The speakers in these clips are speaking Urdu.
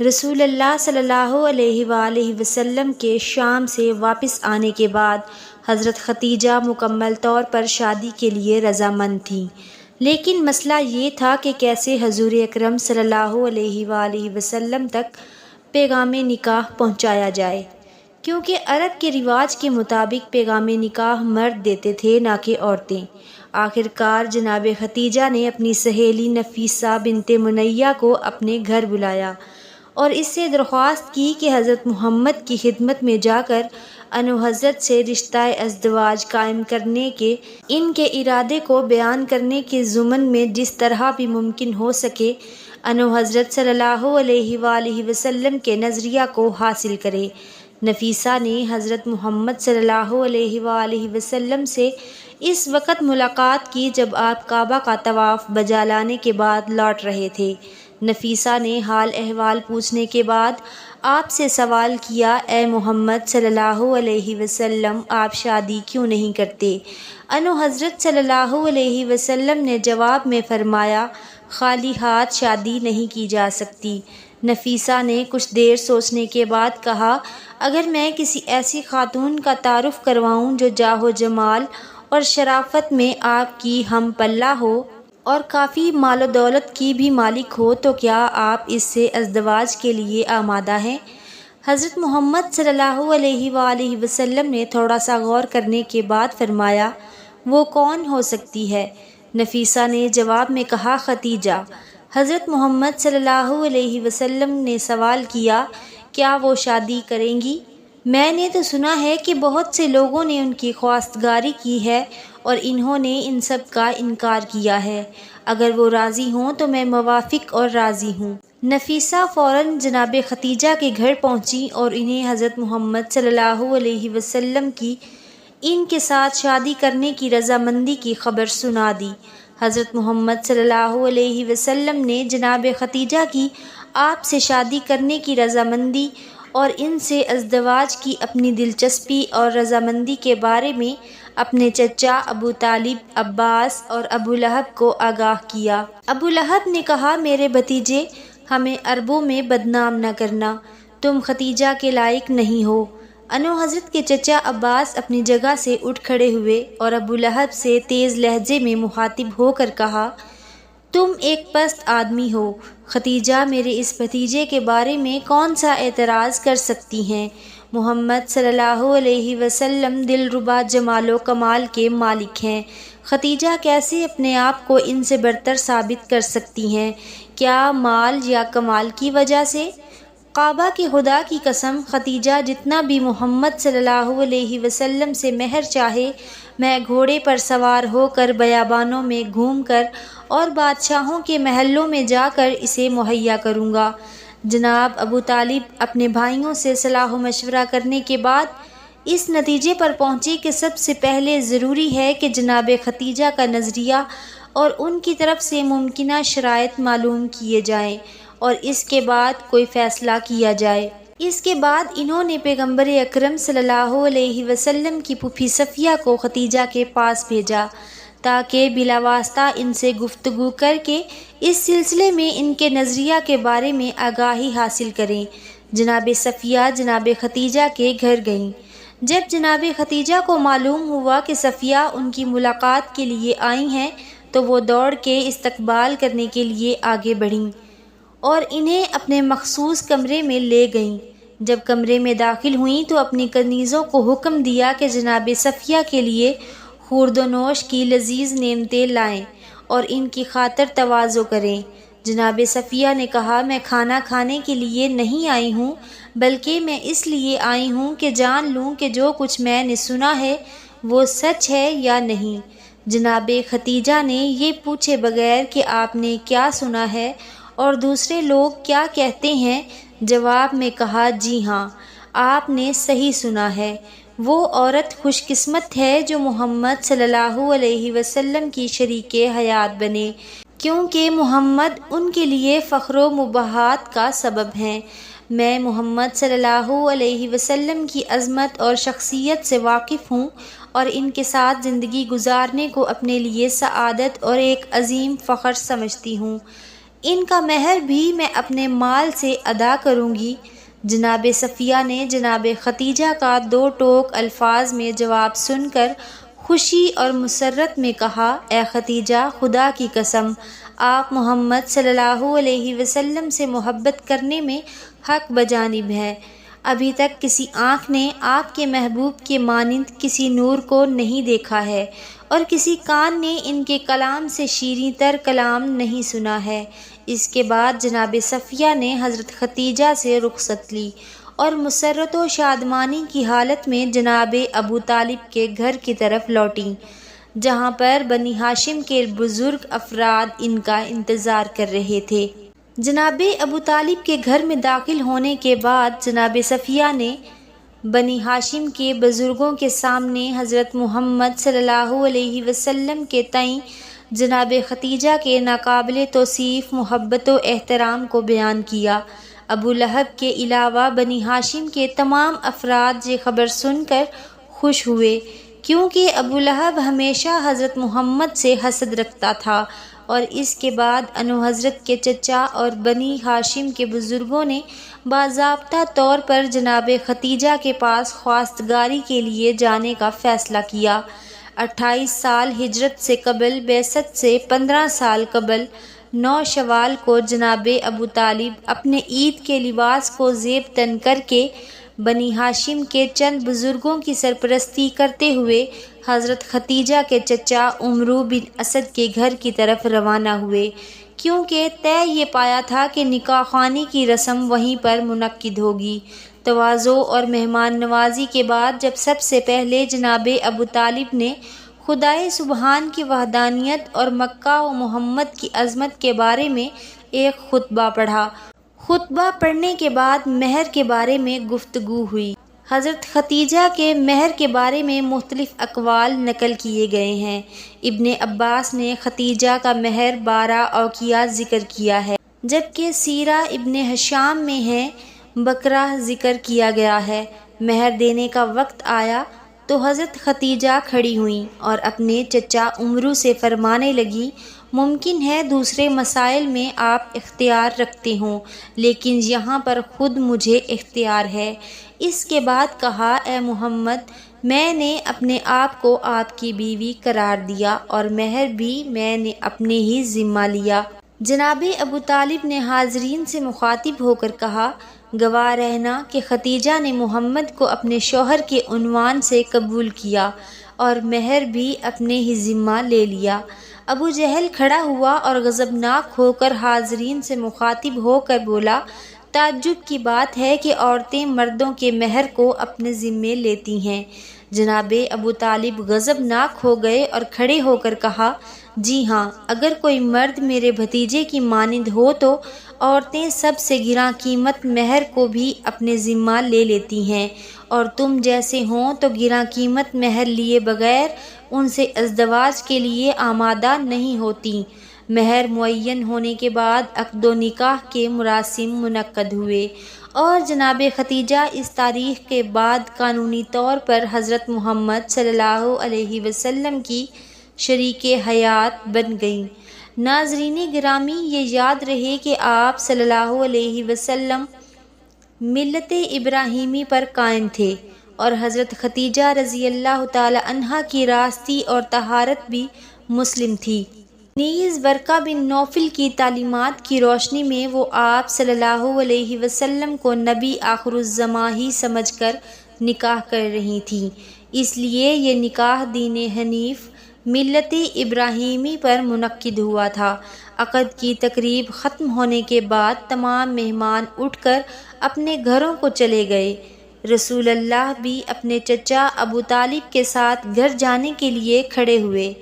رسول اللہ صلی اللہ علیہ وآلہ وسلم کے شام سے واپس آنے کے بعد حضرت خدیجہ مکمل طور پر شادی کے لیے رضامند تھیں، لیکن مسئلہ یہ تھا کہ کیسے حضور اکرم صلی اللہ علیہ وآلہ وسلم تک پیغام نکاح پہنچایا جائے، کیونکہ عرب کے رواج کے مطابق پیغام نکاح مرد دیتے تھے نہ کہ عورتیں۔ آخر کار جناب خدیجہ نے اپنی سہیلی نفیسہ بنت منیہ کو اپنے گھر بلایا اور اس سے درخواست کی کہ حضرت محمد کی خدمت میں جا کر انو حضرت سے رشتہ ازدواج قائم کرنے کے ان کے ارادے کو بیان کرنے کے ضمن میں جس طرح بھی ممکن ہو سکے انو حضرت صلی اللہ علیہ وآلہ وسلم کے نظریہ کو حاصل کرے۔ نفیسہ نے حضرت محمد صلی اللہ علیہ وآلہ وسلم سے اس وقت ملاقات کی جب آپ کعبہ کا طواف بجا لانے کے بعد لوٹ رہے تھے۔ نفیسہ نے حال احوال پوچھنے کے بعد آپ سے سوال کیا، اے محمد صلی اللہ علیہ وسلم، آپ شادی کیوں نہیں کرتے؟ انو حضرت صلی اللہ علیہ وسلم نے جواب میں فرمایا، خالی ہاتھ شادی نہیں کی جا سکتی۔ نفیسہ نے کچھ دیر سوچنے کے بعد کہا، اگر میں کسی ایسی خاتون کا تعارف کرواؤں جو جاہ و جمال اور شرافت میں آپ کی ہم پلہ ہو اور کافی مال و دولت کی بھی مالک ہو تو کیا آپ اس سے ازدواج کے لیے آمادہ ہیں؟ حضرت محمد صلی اللہ علیہ وآلہ وسلم نے تھوڑا سا غور کرنے کے بعد فرمایا، وہ کون ہو سکتی ہے؟ نفیسہ نے جواب میں کہا، خدیجہ۔ حضرت محمد صلی اللہ علیہ وسلم نے سوال کیا، کیا وہ شادی کریں گی؟ میں نے تو سنا ہے کہ بہت سے لوگوں نے ان کی خواستگاری کی ہے اور انہوں نے ان سب کا انکار کیا ہے۔ اگر وہ راضی ہوں تو میں موافق اور راضی ہوں۔ نفیسہ فوراً جناب خدیجہ کے گھر پہنچی اور انہیں حضرت محمد صلی اللہ علیہ وسلم کی ان کے ساتھ شادی کرنے کی رضامندی کی خبر سنا دی۔ حضرت محمد صلی اللہ علیہ وسلم نے جناب خدیجہ کی آپ سے شادی کرنے کی رضامندی اور ان سے ازدواج کی اپنی دلچسپی اور رضامندی کے بارے میں اپنے چچا ابو طالب، عباس اور ابو لہب کو آگاہ کیا۔ ابو لہب نے کہا، میرے بھتیجے، ہمیں عربوں میں بدنام نہ کرنا، تم خدیجہ کے لائق نہیں ہو۔ انو حضرت کے چچا عباس اپنی جگہ سے اٹھ کھڑے ہوئے اور ابو لہب سے تیز لہجے میں مخاطب ہو کر کہا، تم ایک پست آدمی ہو، خدیجہ میرے اس بھتیجے کے بارے میں کون سا اعتراض کر سکتی ہیں؟ محمد صلی اللہ علیہ وسلم دلربا جمال و کمال کے مالک ہیں، خدیجہ کیسے اپنے آپ کو ان سے برتر ثابت کر سکتی ہیں؟ کیا مال یا کمال کی وجہ سے؟ کعبہ کے خدا کی قسم، خدیجہ جتنا بھی محمد صلی اللہ علیہ وسلم سے مہر چاہے، میں گھوڑے پر سوار ہو کر بیابانوں میں گھوم کر اور بادشاہوں کے محلوں میں جا کر اسے مہیا کروں گا۔ جناب ابو طالب اپنے بھائیوں سے صلاح و مشورہ کرنے کے بعد اس نتیجے پر پہنچے کہ سب سے پہلے ضروری ہے کہ جناب خدیجہ کا نظریہ اور ان کی طرف سے ممکنہ شرائط معلوم کیے جائیں اور اس کے بعد کوئی فیصلہ کیا جائے۔ اس کے بعد انہوں نے پیغمبر اکرم صلی اللہ علیہ وسلم کی پھوپھی صفیہ کو خدیجہ کے پاس بھیجا تاکہ بلا واسطہ ان سے گفتگو کر کے اس سلسلے میں ان کے نظریہ کے بارے میں آگاہی حاصل کریں۔ جناب صفیہ جناب خدیجہ کے گھر گئیں۔ جب جناب خدیجہ کو معلوم ہوا کہ صفیہ ان کی ملاقات کے لیے آئی ہیں تو وہ دوڑ کے استقبال کرنے کے لیے آگے بڑھیں اور انہیں اپنے مخصوص کمرے میں لے گئیں۔ جب کمرے میں داخل ہوئیں تو اپنی کنیزوں کو حکم دیا کہ جناب صفیہ کے لیے خورد و نوش کی لذیذ نعمتیں لائیں اور ان کی خاطر تواضع کریں۔ جناب صفیہ نے کہا، میں کھانا کھانے کے لیے نہیں آئی ہوں بلکہ میں اس لیے آئی ہوں کہ جان لوں کہ جو کچھ میں نے سنا ہے وہ سچ ہے یا نہیں۔ جناب خدیجہ نے یہ پوچھے بغیر کہ آپ نے کیا سنا ہے اور دوسرے لوگ کیا کہتے ہیں، جواب میں کہا، جی ہاں، آپ نے صحیح سنا ہے۔ وہ عورت خوش قسمت ہے جو محمد صلی اللہ علیہ وسلم کی شریک حیات بنے، کیونکہ محمد ان کے لیے فخر و مباحات کا سبب ہیں۔ میں محمد صلی اللہ علیہ وسلم کی عظمت اور شخصیت سے واقف ہوں اور ان کے ساتھ زندگی گزارنے کو اپنے لیے سعادت اور ایک عظیم فخر سمجھتی ہوں۔ ان کا مہر بھی میں اپنے مال سے ادا کروں گی۔ جناب صفیہ نے جناب خدیجہ کا دو ٹوک الفاظ میں جواب سن کر خوشی اور مسرت میں کہا، اے خدیجہ، خدا کی قسم، آپ محمد صلی اللہ علیہ وسلم سے محبت کرنے میں حق بجانب ہیں۔ ابھی تک کسی آنکھ نے آپ کے محبوب کے مانند کسی نور کو نہیں دیکھا ہے، اور کسی کان نے ان کے کلام سے شیریں تر کلام نہیں سنا ہے۔ اس کے بعد جناب صفیہ نے حضرت خدیجہ سے رخصت لی اور مسرت و شادمانی کی حالت میں جناب ابو طالب کے گھر کی طرف لوٹیں، جہاں پر بنی ہاشم کے بزرگ افراد ان کا انتظار کر رہے تھے۔ جناب ابو طالب کے گھر میں داخل ہونے کے بعد جناب صفیہ نے بنی ہاشم کے بزرگوں کے سامنے حضرت محمد صلی اللہ علیہ وسلم کے تئیں جناب خدیجہ کے ناقابل توصیف محبت و احترام کو بیان کیا۔ ابو لہب کے علاوہ بنی ہاشم کے تمام افراد یہ خبر سن کر خوش ہوئے، کیونکہ ابو لہب ہمیشہ حضرت محمد سے حسد رکھتا تھا، اور اس کے بعد حضرت کے چچا اور بنی ہاشم کے بزرگوں نے باضابطہ طور پر جناب خدیجہ کے پاس خواستگاری کے لیے جانے کا فیصلہ کیا۔ 28 سال ہجرت سے قبل، بعثت سے 15 سال قبل، 9 شوال کو جناب ابو طالب اپنے عید کے لباس کو زیب تن کر کے بنی ہاشم کے چند بزرگوں کی سرپرستی کرتے ہوئے حضرت خدیجہ کے چچا عمرو بن اسد کے گھر کی طرف روانہ ہوئے، کیونکہ طے یہ پایا تھا کہ نکاح خوانی کی رسم وہیں پر منعقد ہوگی۔ تواضع اور مہمان نوازی کے بعد جب سب سے پہلے جناب ابو طالب نے خدائے سبحان کی وحدانیت اور مکہ و محمد کی عظمت کے بارے میں ایک خطبہ پڑھا۔ خطبہ پڑھنے کے بعد مہر کے بارے میں گفتگو ہوئی۔ حضرت خدیجہ کے مہر کے بارے میں مختلف اقوال نقل کیے گئے ہیں۔ ابن عباس نے خدیجہ کا مہر 12 اوقیہ ذکر کیا ہے، جبکہ سیرہ ابن ہشام میں ہے بکرہ ذکر کیا گیا ہے۔ مہر دینے کا وقت آیا تو حضرت خدیجہ کھڑی ہوئیں اور اپنے چچا عمرو سے فرمانے لگیں، ممکن ہے دوسرے مسائل میں آپ اختیار رکھتے ہوں، لیکن یہاں پر خود مجھے اختیار ہے۔ اس کے بعد کہا، اے محمد، میں نے اپنے آپ کو آپ کی بیوی قرار دیا اور مہر بھی میں نے اپنے ہی ذمہ لیا۔ جناب ابو طالب نے حاضرین سے مخاطب ہو کر کہا، گواہ رہنا کہ خدیجہ نے محمد کو اپنے شوہر کے عنوان سے قبول کیا اور مہر بھی اپنے ہی ذمہ لے لیا۔ ابو جہل کھڑا ہوا اور غضبناک ہو کر حاضرین سے مخاطب ہو کر بولا، تعجب کی بات ہے کہ عورتیں مردوں کے مہر کو اپنے ذمے لیتی ہیں۔ جناب ابو طالب غضبناک ہو گئے اور کھڑے ہو کر کہا، جی ہاں، اگر کوئی مرد میرے بھتیجے کی مانند ہو تو عورتیں سب سے گراں قیمت مہر کو بھی اپنے ذمہ لے لیتی ہیں، اور تم جیسے ہوں تو گراں قیمت مہر لیے بغیر ان سے ازدواج کے لیے آمادہ نہیں ہوتی۔ مہر معین ہونے کے بعد عقد و نکاح کے مراسم منعقد ہوئے، اور جناب خدیجہ اس تاریخ کے بعد قانونی طور پر حضرت محمد صلی اللہ علیہ وسلم کی شریک حیات بن گئیں۔ ناظرین گرامی، یہ یاد رہے کہ آپ صلی اللہ علیہ وسلم ملت ابراہیمی پر قائم تھے، اور حضرت خدیجہ رضی اللہ تعالی عنہا کی راستی اور طہارت بھی مسلم تھی۔ نیز ورقہ بن نوفل کی تعلیمات کی روشنی میں وہ آپ صلی اللہ علیہ وسلم کو نبی آخر الزماں ہی سمجھ کر نکاح کر رہی تھیں، اس لیے یہ نکاح دین حنیف ملت ابراہیمی پر منعقد ہوا تھا۔ عقد کی تقریب ختم ہونے کے بعد تمام مہمان اٹھ کر اپنے گھروں کو چلے گئے۔ رسول اللہ بھی اپنے چچا ابو طالب کے ساتھ گھر جانے کے لیے کھڑے ہوئے۔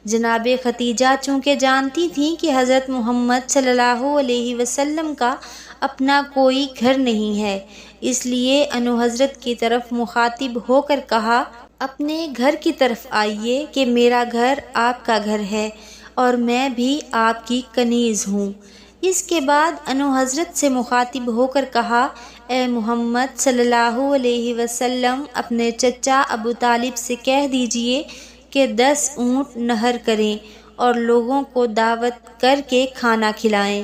جناب خدیجہ چونکہ جانتی تھیں کہ حضرت محمد صلی اللہ علیہ وسلم کا اپنا کوئی گھر نہیں ہے، اس لیے حضرت کی طرف مخاطب ہو کر کہا، اپنے گھر کی طرف آئیے کہ میرا گھر آپ کا گھر ہے اور میں بھی آپ کی کنیز ہوں۔ اس کے بعد حضرت سے مخاطب ہو کر کہا، اے محمد صلی اللہ علیہ وسلم، اپنے چچا ابو طالب سے کہہ دیجئے کہ 10 اونٹ نہر کریں اور لوگوں کو دعوت کر کے کھانا کھلائیں۔